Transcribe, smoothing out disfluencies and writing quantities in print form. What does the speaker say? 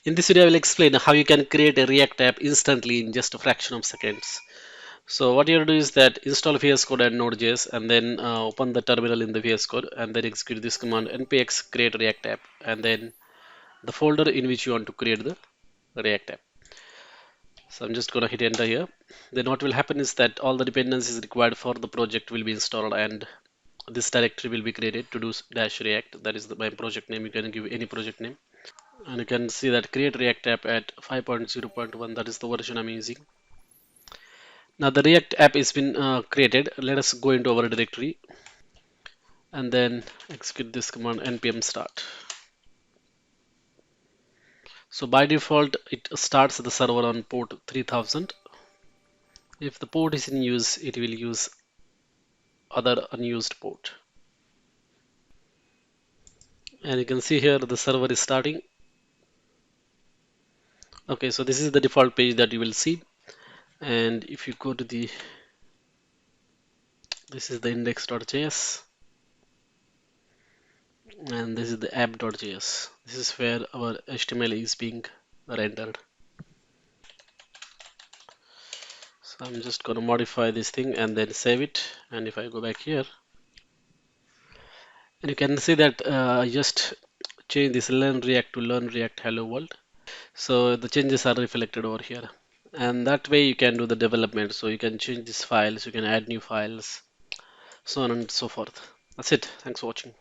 In this video, I will explain how you can create a React app instantly in just a fraction of seconds. So what you have to do is that install vscode and node.js and then open the terminal in the vscode and then execute this command npx create react app and then the folder in which you want to create the React app. So I'm just going to hit enter here. Then what will happen is that all the dependencies required for the project will be installed and this directory will be created to do dash react. That is my project name. You can give any project name. And you can see that create react app at 5.0.1, that is the version I'm using. Now the react app has been created. Let us go into our directory and then execute this command npm start. So by default it starts the server on port 3000. If the port is in use, it will use other unused port. And you can see here the server is starting. Okay, so this is the default page that you will see. And if you go to this is the index.js and this is the app.js. This is where our HTML is being rendered. So I'm just going to modify this thing and then save it. And if I go back here, and you can see that I just change this learn react to learn react hello world. So the changes are reflected over here. And that way you can do the development. So you can change these files, you can add new files, so on and so forth. That's it. Thanks for watching.